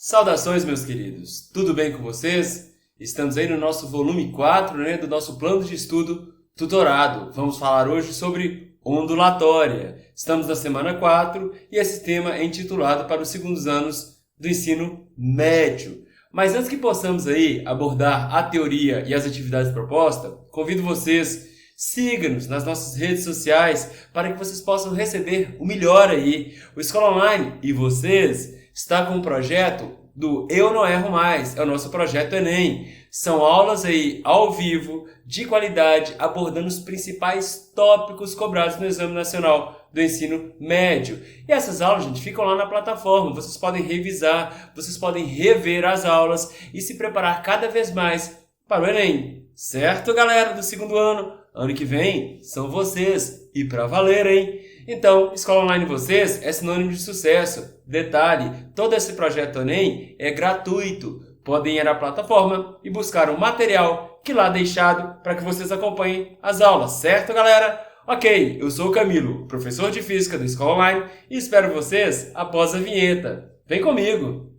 Saudações, meus queridos! Tudo bem com vocês? Estamos aí no nosso volume 4, do nosso plano de estudo tutorado. Vamos falar hoje sobre ondulatória. Estamos na semana 4 e esse tema é intitulado para os segundos anos do ensino médio. Mas antes que possamos aí abordar a teoria e as atividades propostas, convido vocês, siga-nos nas nossas redes sociais para que vocês possam receber o melhor aí. O Escola Online e vocês está com um projeto do Eu Não Erro Mais, é o nosso projeto Enem. São aulas aí ao vivo, de qualidade, abordando os principais tópicos cobrados no Exame Nacional do Ensino Médio. E essas aulas, gente, ficam lá na plataforma. Vocês podem revisar, vocês podem rever as aulas e se preparar cada vez mais para o Enem. Certo, galera do segundo ano? Ano que vem são vocês e para valer, hein? Então, Escola Online Vocês é sinônimo de sucesso. Detalhe, todo esse projeto Enem é gratuito. Podem ir à plataforma e buscar um material que lá é deixado para que vocês acompanhem as aulas, certo, galera? Ok, eu sou o Camilo, professor de Física da Escola Online e espero vocês após a vinheta. Vem comigo!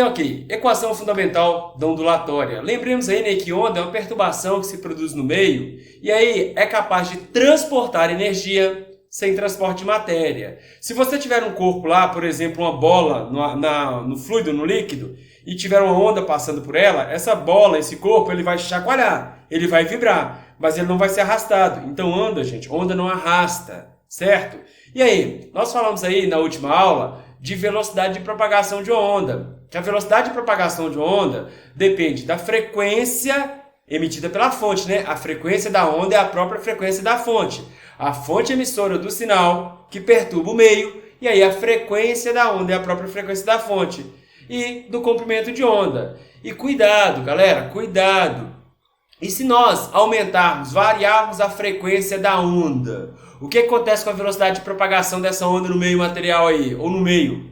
Ok. Equação fundamental da ondulatória. Lembremos aí, que onda é uma perturbação que se produz no meio e aí é capaz de transportar energia sem transporte de matéria. Se você tiver um corpo lá, por exemplo, uma bola no fluido, no líquido, e tiver uma onda passando por ela, essa bola, esse corpo, ele vai chacoalhar, ele vai vibrar, mas ele não vai ser arrastado. Então onda, gente, onda não arrasta, certo? E aí, nós falamos aí na última aula de velocidade de propagação de onda. Que a velocidade de propagação de onda depende da frequência emitida pela fonte, A frequência da onda é a própria frequência da fonte. A fonte emissora do sinal que perturba o meio, e aí a frequência da onda é a própria frequência da fonte. E do comprimento de onda. E cuidado, galera, cuidado! E se nós aumentarmos, variarmos a frequência da onda, o que acontece com a velocidade de propagação dessa onda no meio material aí, ou no meio?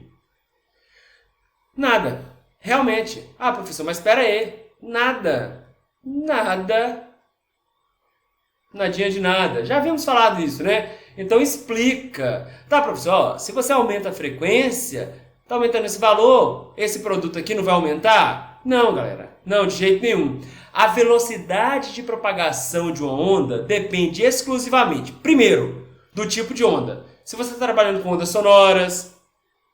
Nada. Realmente. Ah, professor, mas espera aí. Nada. Nadinha de nada. Já havíamos falado isso, Então explica. Tá, professor, se você aumenta a frequência, tá aumentando esse valor, esse produto aqui não vai aumentar? Não, galera. Não, de jeito nenhum. A velocidade de propagação de uma onda depende exclusivamente, primeiro, do tipo de onda. Se você está trabalhando com ondas sonoras,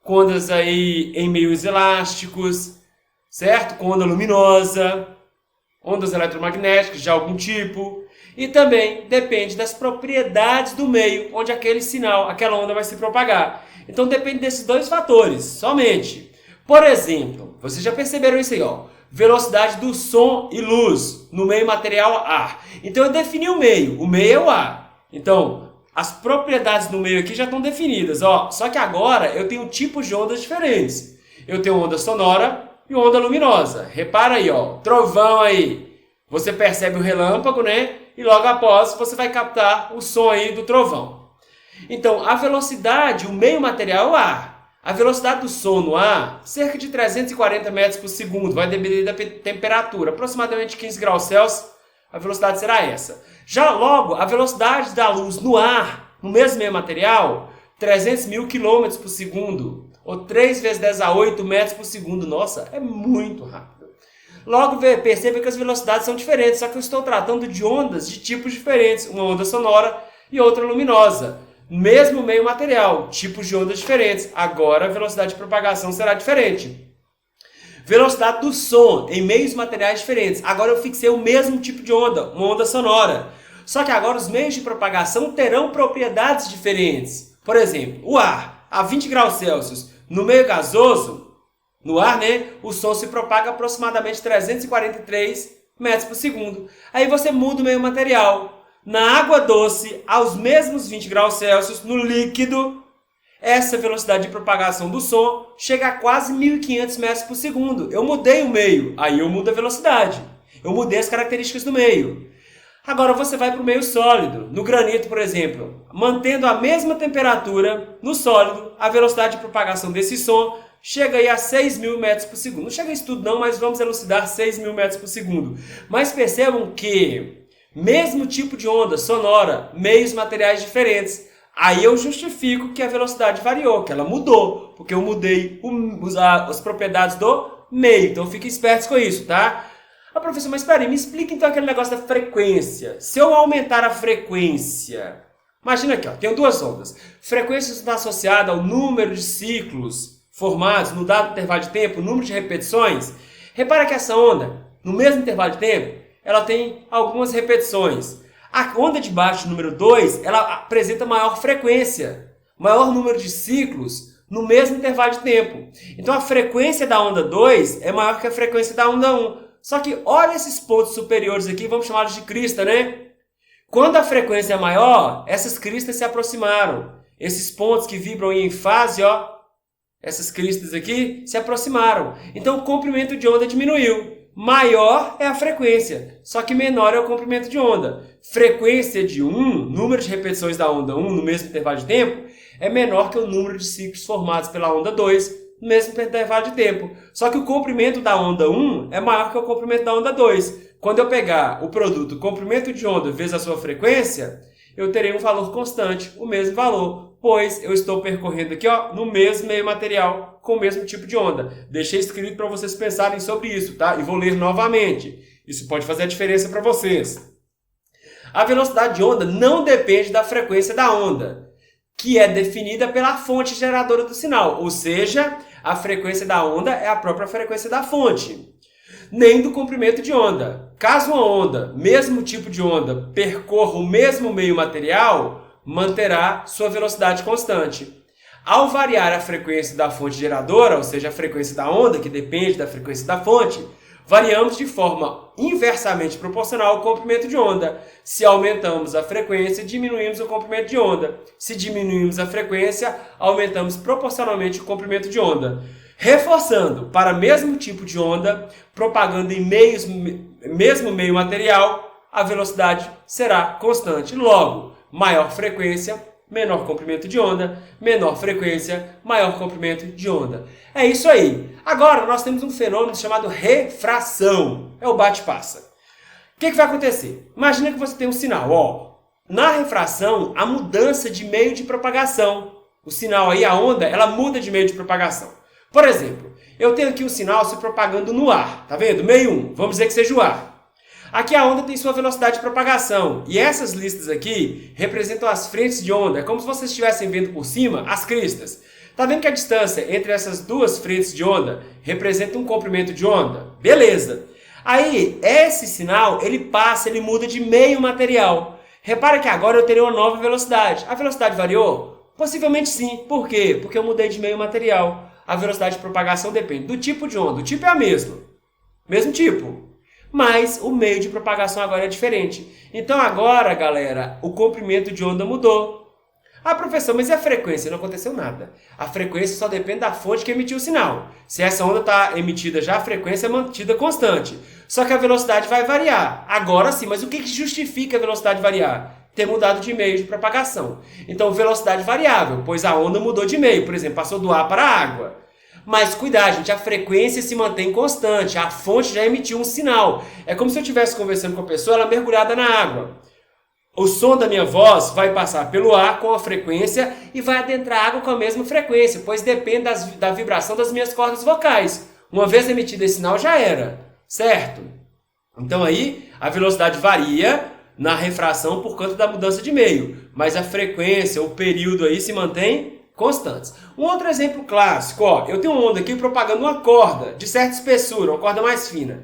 com ondas aí em meios elásticos, certo? Com onda luminosa, ondas eletromagnéticas de algum tipo. E também depende das propriedades do meio onde aquele sinal, aquela onda vai se propagar. Então depende desses dois fatores, somente. Por exemplo, vocês já perceberam isso aí, velocidade do som e luz no meio material ar. Então eu defini o meio é o ar. Então, as propriedades do meio aqui já estão definidas, Só que agora eu tenho tipos de ondas diferentes. Eu tenho onda sonora e onda luminosa. Repara aí, trovão aí. Você percebe o relâmpago, E logo após você vai captar o som aí do trovão. Então, a velocidade, o meio material é o ar. A velocidade do som no ar, cerca de 340 metros por segundo, vai depender da temperatura, aproximadamente 15 graus Celsius, a velocidade será essa. Já logo, a velocidade da luz no ar, no mesmo meio material, 300 mil quilômetros por segundo, ou 3 vezes 10 a 8 metros por segundo. Nossa, é muito rápido. Logo, perceba que as velocidades são diferentes, só que eu estou tratando de ondas de tipos diferentes, uma onda sonora e outra luminosa. Mesmo meio material, tipos de ondas diferentes. Agora a velocidade de propagação será diferente. Velocidade do som em meios materiais diferentes. Agora eu fixei o mesmo tipo de onda, uma onda sonora. Só que agora os meios de propagação terão propriedades diferentes. Por exemplo, o ar a 20 graus Celsius no meio gasoso, no ar, o som se propaga a aproximadamente 343 metros por segundo. Aí você muda o meio material. Na água doce, aos mesmos 20 graus Celsius, no líquido, essa velocidade de propagação do som chega a quase 1.500 metros por segundo. Eu mudei o meio, aí eu mudo a velocidade. Eu mudei as características do meio. Agora você vai para o meio sólido. No granito, por exemplo, mantendo a mesma temperatura no sólido, a velocidade de propagação desse som chega aí a 6.000 metros por segundo. Não chega a isso tudo não, mas vamos elucidar 6.000 metros por segundo. Mas percebam que, mesmo tipo de onda sonora, meios materiais diferentes, aí eu justifico que a velocidade variou, que ela mudou, porque eu mudei as propriedades do meio. Então fiquem espertos com isso, tá? Ah, professor, mas espera aí, me explica então aquele negócio da frequência. Se eu aumentar a frequência, imagina aqui, ó, tenho duas ondas. Frequência está associada ao número de ciclos formados no dado intervalo de tempo, número de repetições. Repara que essa onda, no mesmo intervalo de tempo, ela tem algumas repetições. A onda de baixo, número 2, ela apresenta maior frequência, maior número de ciclos no mesmo intervalo de tempo. Então a frequência da onda 2 é maior que a frequência da onda 1. Só que olha esses pontos superiores aqui, vamos chamá-los de crista, né? Quando a frequência é maior, essas cristas se aproximaram. Esses pontos que vibram em fase, ó, essas cristas aqui se aproximaram. Então o comprimento de onda diminuiu. Maior é a frequência, só que menor é o comprimento de onda. Frequência de 1, número de repetições da onda 1 no mesmo intervalo de tempo, é menor que o número de ciclos formados pela onda 2 no mesmo intervalo de tempo. Só que o comprimento da onda 1 é maior que o comprimento da onda 2. Quando eu pegar o produto comprimento de onda vezes a sua frequência, eu terei um valor constante, o mesmo valor, pois eu estou percorrendo aqui, ó, no mesmo meio material, com o mesmo tipo de onda. Deixei escrito para vocês pensarem sobre isso, tá? E vou ler novamente. Isso pode fazer a diferença para vocês. A velocidade de onda não depende da frequência da onda, que é definida pela fonte geradora do sinal, ou seja, a frequência da onda é a própria frequência da fonte, nem do comprimento de onda. Caso uma onda, mesmo tipo de onda, percorra o mesmo meio material, manterá sua velocidade constante. Ao variar a frequência da fonte geradora, ou seja, a frequência da onda, que depende da frequência da fonte, variamos de forma inversamente proporcional ao comprimento de onda. Se aumentamos a frequência, diminuímos o comprimento de onda. Se diminuímos a frequência, aumentamos proporcionalmente o comprimento de onda. Reforçando, para o mesmo tipo de onda, propagando em mesmo meio material, a velocidade será constante. Logo, maior frequência, menor comprimento de onda, menor frequência, maior comprimento de onda. É isso aí. Agora, nós temos um fenômeno chamado refração. É o bate-passa. O que vai acontecer? Imagina que você tem um sinal. Ó. Na refração, a mudança de meio de propagação. O sinal aí, a onda, ela muda de meio de propagação. Por exemplo, eu tenho aqui um sinal se propagando no ar. Tá vendo? Meio 1. Vamos dizer que seja o ar. Aqui a onda tem sua velocidade de propagação, e essas listas aqui representam as frentes de onda. É como se vocês estivessem vendo por cima as cristas. Está vendo que a distância entre essas duas frentes de onda representa um comprimento de onda? Beleza! Aí, esse sinal, ele muda de meio material. Repara que agora eu terei uma nova velocidade. A velocidade variou? Possivelmente sim. Por quê? Porque eu mudei de meio material. A velocidade de propagação depende do tipo de onda. O tipo é a mesma. Mesmo tipo. Mas o meio de propagação agora é diferente. Então agora, galera, o comprimento de onda mudou. Ah, professor, mas e a frequência? Não aconteceu nada. A frequência só depende da fonte que emitiu o sinal. Se essa onda está emitida já, a frequência é mantida constante. Só que a velocidade vai variar. Agora sim, mas o que justifica a velocidade variar? Ter mudado de meio de propagação. Então, velocidade variável, pois a onda mudou de meio. Por exemplo, passou do ar para a água. Mas cuidado, gente, a frequência se mantém constante, a fonte já emitiu um sinal. É como se eu estivesse conversando com a pessoa, ela mergulhada na água. O som da minha voz vai passar pelo ar com a frequência e vai adentrar a água com a mesma frequência, pois depende da vibração das minhas cordas vocais. Uma vez emitido esse sinal, já era, certo? Então aí, a velocidade varia na refração por conta da mudança de meio, mas a frequência, o período aí se mantém constantes. Um outro exemplo clássico, ó, eu tenho uma onda aqui propagando uma corda de certa espessura, uma corda mais fina.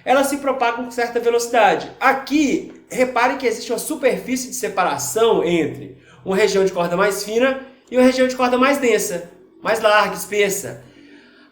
Ela se propaga com certa velocidade. Aqui, repare que existe uma superfície de separação entre uma região de corda mais fina e uma região de corda mais densa, mais larga, espessa.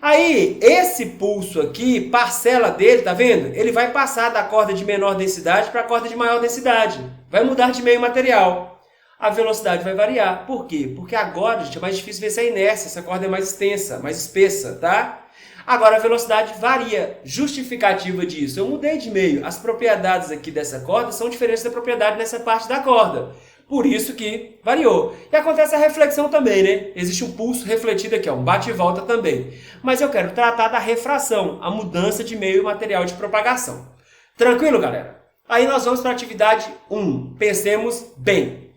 Aí, esse pulso aqui, parcela dele, tá vendo? Ele vai passar da corda de menor densidade para a corda de maior densidade. Vai mudar de meio material. A velocidade vai variar. Por quê? Porque agora, gente, é mais difícil ver essa inércia, essa corda é mais extensa, mais espessa, tá? Agora a velocidade varia. Justificativa disso, eu mudei de meio. As propriedades aqui dessa corda são diferentes da propriedade nessa parte da corda. Por isso que variou. E acontece a reflexão também, né? Existe um pulso refletido aqui, ó, um bate e volta também. Mas eu quero tratar da refração, a mudança de meio e material de propagação. Tranquilo, galera? Aí nós vamos para a atividade 1. Pensemos bem.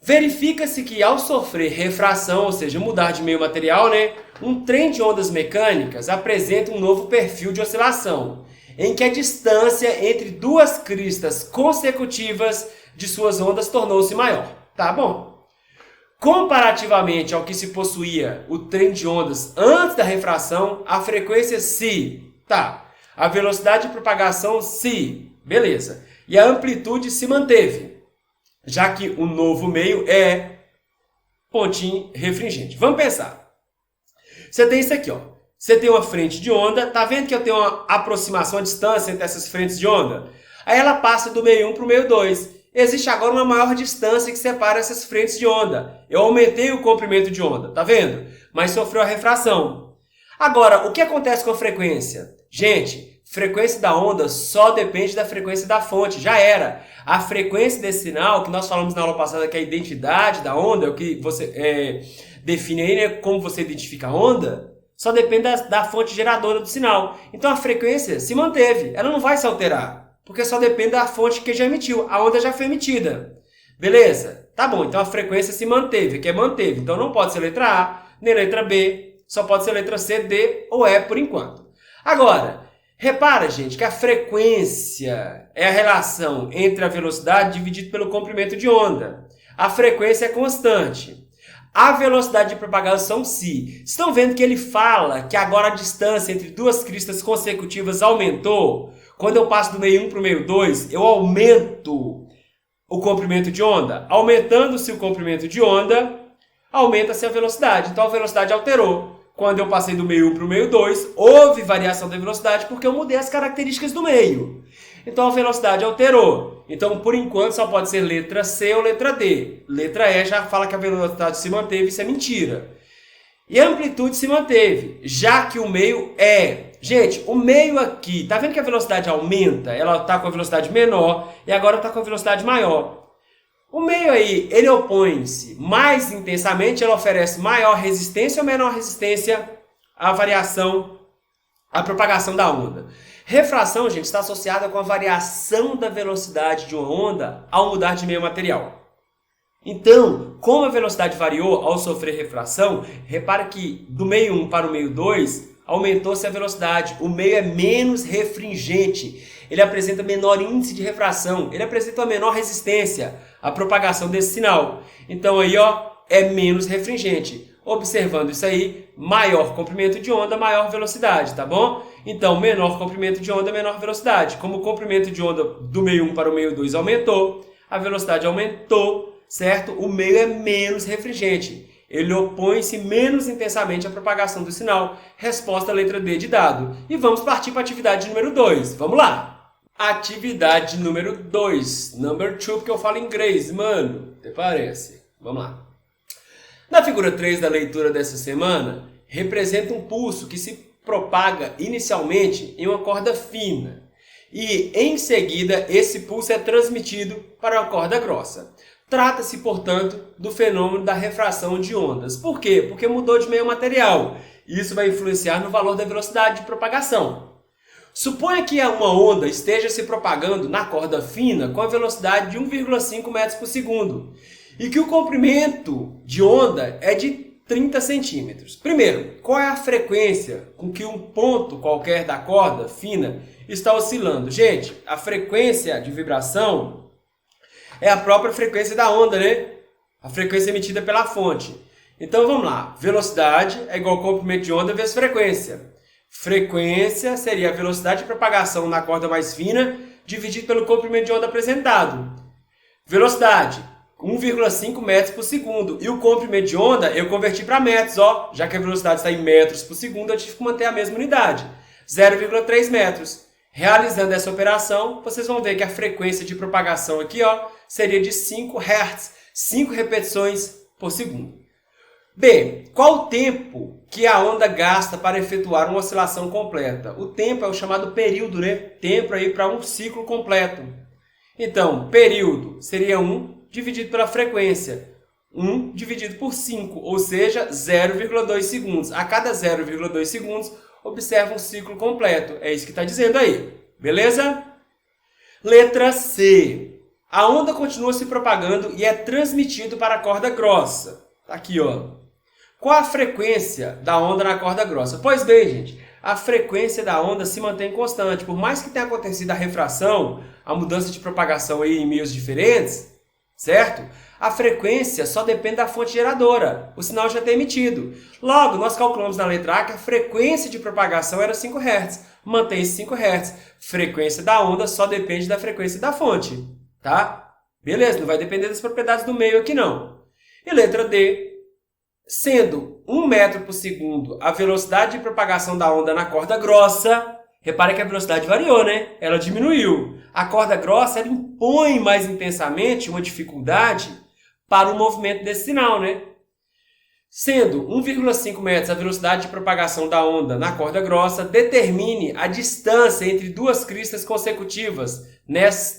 Verifica-se que ao sofrer refração, ou seja, mudar de meio material, né, um trem de ondas mecânicas apresenta um novo perfil de oscilação, em que a distância entre duas cristas consecutivas de suas ondas tornou-se maior. Tá bom? Comparativamente ao que se possuía o trem de ondas antes da refração, a frequência si, tá. A velocidade de propagação si, beleza. E a amplitude se manteve, já que o novo meio é pontinho refringente. Vamos pensar. Você tem isso aqui, ó. Você tem uma frente de onda, tá vendo que eu tenho uma aproximação, a distância entre essas frentes de onda? Aí ela passa do meio 1 para o meio 2. Existe agora uma maior distância que separa essas frentes de onda. Eu aumentei o comprimento de onda, tá vendo? Mas sofreu a refração. Agora, o que acontece com a frequência? Gente, frequência da onda só depende da frequência da fonte, já era. A frequência desse sinal, que nós falamos na aula passada, que é a identidade da onda, é o que você define aí, né, como você identifica a onda, só depende da fonte geradora do sinal. Então a frequência se manteve, ela não vai se alterar. Porque só depende da fonte que já emitiu. A onda já foi emitida. Beleza? Tá bom, então a frequência se manteve, que é manteve. Então não pode ser letra A, nem letra B, só pode ser letra C, D ou E por enquanto. Agora, repara, gente, que a frequência é a relação entre a velocidade dividido pelo comprimento de onda. A frequência é constante. A velocidade de propagação si. Estão vendo que ele fala que agora a distância entre duas cristas consecutivas aumentou? Quando eu passo do meio 1 para o meio 2, eu aumento o comprimento de onda. Aumentando-se o comprimento de onda, aumenta-se a velocidade. Então a velocidade alterou. Quando eu passei do meio 1 para o meio 2, houve variação da velocidade porque eu mudei as características do meio. Então a velocidade alterou. Então, por enquanto, só pode ser letra C ou letra D. Letra E já fala que a velocidade se manteve, isso é mentira. E a amplitude se manteve, já que o meio é... Gente, o meio aqui, tá vendo que a velocidade aumenta? Ela está com a velocidade menor e agora está com a velocidade maior. O meio aí, ele opõe-se mais intensamente, ele oferece maior resistência ou menor resistência à variação, à propagação da onda. Refração, gente, está associada com a variação da velocidade de uma onda ao mudar de meio material. Então, como a velocidade variou ao sofrer refração, repara que do meio 1 para o meio 2, aumentou-se a velocidade. O meio é menos refringente. Ele apresenta menor índice de refração. Ele apresenta uma menor resistência à propagação desse sinal. Então aí, ó, é menos refringente. Observando isso aí, maior comprimento de onda, maior velocidade, tá bom? Então, menor comprimento de onda, menor velocidade. Como o comprimento de onda do meio 1 para o meio 2 aumentou, a velocidade aumentou, certo? O meio é menos refringente. Ele opõe-se menos intensamente à propagação do sinal. Resposta letra D de dado. E vamos partir para a atividade número 2. Vamos lá! Atividade número 2. Number 2, porque eu falo inglês, mano. Até parece. Vamos lá. Na figura 3 da leitura dessa semana, representa um pulso que se propaga inicialmente em uma corda fina. E, em seguida, esse pulso é transmitido para uma corda grossa. Trata-se, portanto, do fenômeno da refração de ondas. Por quê? Porque mudou de meio material. Isso vai influenciar no valor da velocidade de propagação. Suponha que uma onda esteja se propagando na corda fina com a velocidade de 1,5 metros por segundo e que o comprimento de onda é de 30 centímetros. Primeiro, qual é a frequência com que um ponto qualquer da corda fina está oscilando? Gente, a frequência de vibração é a própria frequência da onda, né? A frequência emitida pela fonte. Então vamos lá. Velocidade é igual ao comprimento de onda vezes frequência. Frequência seria a velocidade de propagação na corda mais fina dividido pelo comprimento de onda apresentado. Velocidade, 1,5 metros por segundo. E o comprimento de onda eu converti para metros, ó. Já que a velocidade está em metros por segundo, eu tive que manter a mesma unidade. 0,3 metros. Realizando essa operação, vocês vão ver que a frequência de propagação aqui, ó, seria de 5 Hz, 5 repetições por segundo. B. Qual o tempo que a onda gasta para efetuar uma oscilação completa? O tempo é o chamado período, né? Tempo aí para um ciclo completo. Então, período seria 1 dividido pela frequência. 1 dividido por 5, ou seja, 0,2 segundos. A cada 0,2 segundos, observa um ciclo completo. É isso que está dizendo aí. Beleza? Letra C. A onda continua se propagando e é transmitido para a corda grossa. Tá aqui, ó. Qual a frequência da onda na corda grossa? Pois bem, gente, a frequência da onda se mantém constante. Por mais que tenha acontecido a refração, a mudança de propagação aí em meios diferentes, certo? A frequência só depende da fonte geradora. O sinal já está emitido. Logo, nós calculamos na letra A que a frequência de propagação era 5 Hz. Mantém-se 5 Hz. Frequência da onda só depende da frequência da fonte. Tá? Beleza, não vai depender das propriedades do meio aqui não. E letra D. Sendo 1 metro por segundo a velocidade de propagação da onda na corda grossa, repare que a velocidade variou, né? Ela diminuiu. A corda grossa ela impõe mais intensamente uma dificuldade para o movimento desse sinal, né? Sendo 1,5 metros a velocidade de propagação da onda na corda grossa, determine a distância entre duas cristas consecutivas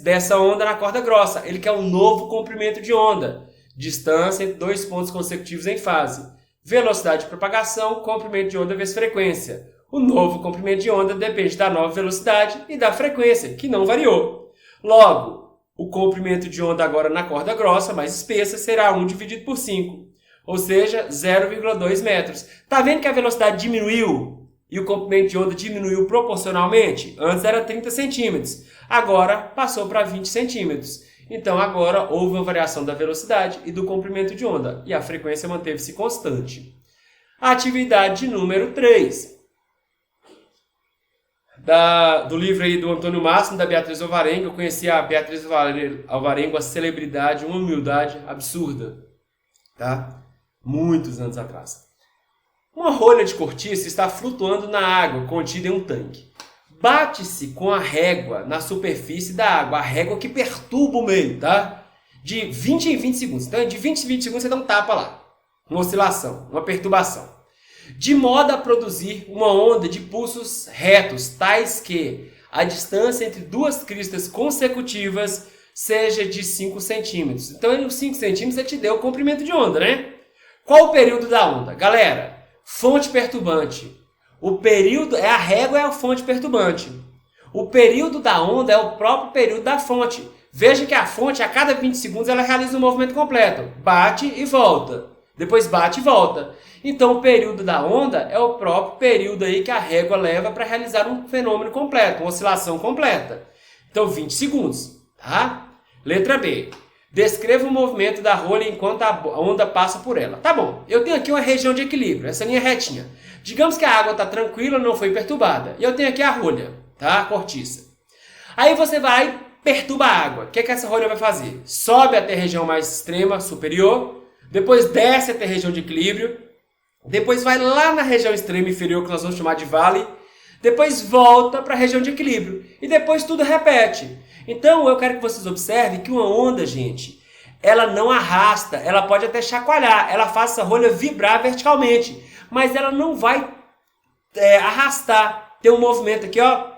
dessa onda na corda grossa. Ele quer um novo comprimento de onda. Distância entre dois pontos consecutivos em fase. Velocidade de propagação, comprimento de onda vezes frequência. O novo comprimento de onda depende da nova velocidade e da frequência, que não variou. Logo, o comprimento de onda agora na corda grossa, mais espessa, será 1 dividido por 5, ou seja, 0,2 metros. Está vendo que a velocidade diminuiu e o comprimento de onda diminuiu proporcionalmente? Antes era 30 centímetros, agora passou para 20 centímetros. Então, agora houve uma variação da velocidade e do comprimento de onda, e a frequência manteve-se constante. Atividade número 3. Do livro aí do Antônio Máximo, da Beatriz Alvarenga. Eu conheci a Beatriz Alvarenga, a celebridade, uma humildade absurda. Tá? Muitos anos atrás. Uma rolha de cortiça está flutuando na água contida em um tanque. Bate-se com a régua na superfície da água, a régua que perturba o meio, tá? De 20 em 20 segundos. Então, de 20 em 20 segundos você dá um tapa lá. Uma oscilação, uma perturbação. De modo a produzir uma onda de pulsos retos, tais que a distância entre duas cristas consecutivas seja de 5 centímetros. Então, os 5 centímetros te deu o comprimento de onda, né? Qual o período da onda? Galera, fonte perturbante. O período é a régua, é a fonte perturbante. O período da onda é o próprio período da fonte. Veja que a fonte, a cada 20 segundos, ela realiza um movimento completo. Bate e volta. Depois bate e volta. Então, o período da onda é o próprio período aí que a régua leva para realizar um fenômeno completo, uma oscilação completa. Então, 20 segundos. Tá? Letra B. Descreva o movimento da rolha enquanto a onda passa por ela. Tá bom, eu tenho aqui uma região de equilíbrio, essa linha retinha. Digamos que a água está tranquila, não foi perturbada. E eu tenho aqui a rolha, tá? A cortiça. Aí você vai e perturba a água. O que essa rolha vai fazer? Sobe até a região mais extrema, superior. Depois desce até a região de equilíbrio. Depois vai lá na região extrema inferior, que nós vamos chamar de vale. Depois volta para a região de equilíbrio. E depois tudo repete. Então, eu quero que vocês observem que uma onda, gente, ela não arrasta, ela pode até chacoalhar, ela faz essa rolha vibrar verticalmente, mas ela não vai arrastar, ter um movimento aqui, ó,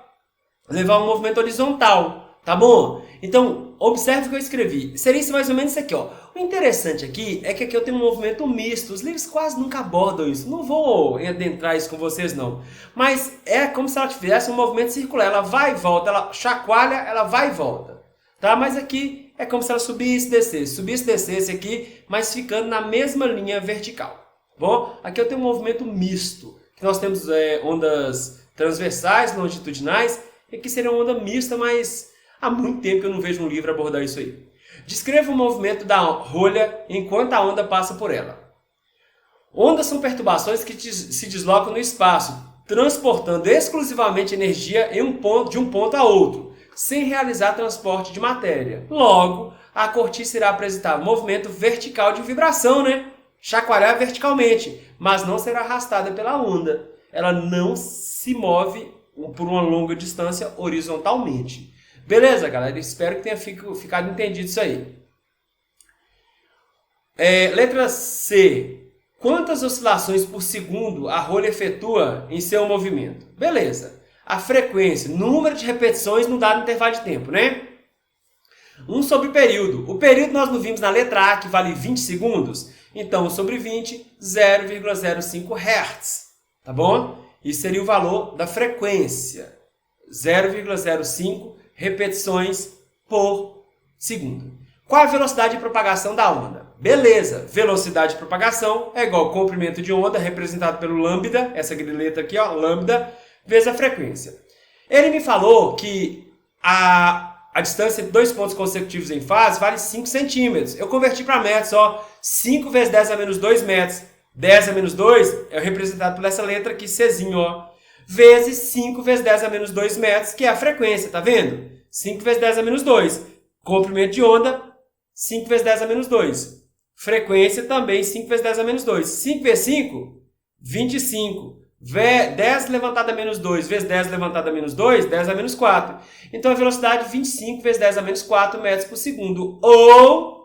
levar um movimento horizontal, tá bom? Então, observe o que eu escrevi. Seria isso mais ou menos isso aqui, ó. O interessante aqui é que aqui eu tenho um movimento misto. Os livros quase nunca abordam isso. Não vou adentrar isso com vocês, não. Mas é como se ela tivesse um movimento circular. Ela vai e volta, ela chacoalha, ela vai e volta. Tá? Mas aqui é como se ela subisse e descesse. Subisse e descesse aqui, mas ficando na mesma linha vertical. Bom, aqui eu tenho um movimento misto. Que nós temos ondas transversais, longitudinais. E aqui seria uma onda mista, mas há muito tempo que eu não vejo um livro abordar isso aí. Descreva o movimento da rolha enquanto a onda passa por ela. Ondas são perturbações que se deslocam no espaço, transportando exclusivamente energia de um ponto a outro, sem realizar transporte de matéria. Logo, a cortiça irá apresentar movimento vertical de vibração, né? Chacoalhar verticalmente, mas não será arrastada pela onda. Ela não se move por uma longa distância horizontalmente. Beleza, galera? Espero que tenha ficado entendido isso aí. Letra C. Quantas oscilações por segundo a rolha efetua em seu movimento? Beleza. A frequência, número de repetições num dado intervalo de tempo, né? 1 sobre período. O período nós não vimos na letra A, que vale 20 segundos. Então, 1 sobre 20, 0,05 Hz. Tá bom? Isso seria o valor da frequência. 0,05 repetições por segundo. Qual a velocidade de propagação da onda? Beleza, velocidade de propagação é igual ao comprimento de onda, representado pelo lambda, essa grileta aqui, ó, lambda, vezes a frequência. Ele me falou que a distância entre dois pontos consecutivos em fase vale 5 centímetros. Eu converti para metros, ó, 5 vezes 10 a menos 2 metros. 10 a menos 2 é representado por essa letra aqui, Czinho, ó, vezes 5 vezes 10 a menos 2 metros, que é a frequência, tá vendo? 5 vezes 10 a menos 2. Comprimento de onda, 5 vezes 10 a menos 2. Frequência também 5 vezes 10 a menos 2. 5 vezes 5, 25. 10 levantado a menos 2 vezes 10 levantado a menos 2, 10 a menos 4. Então a velocidade 25 vezes 10 a menos 4 metros por segundo. Ou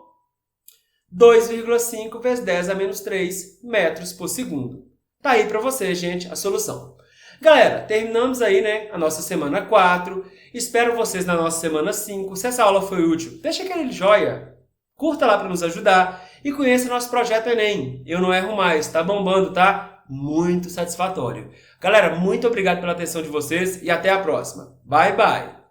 2,5 vezes 10 a menos 3 metros por segundo. Tá aí para você, gente, a solução. Galera, terminamos aí, né, a nossa semana 4. Espero vocês na nossa semana 5. Se essa aula foi útil, deixa aquele joia. Curta lá para nos ajudar e conheça nosso projeto Enem. Eu não erro mais, tá bombando, tá? Muito satisfatório. Galera, muito obrigado pela atenção de vocês e até a próxima. Bye, bye!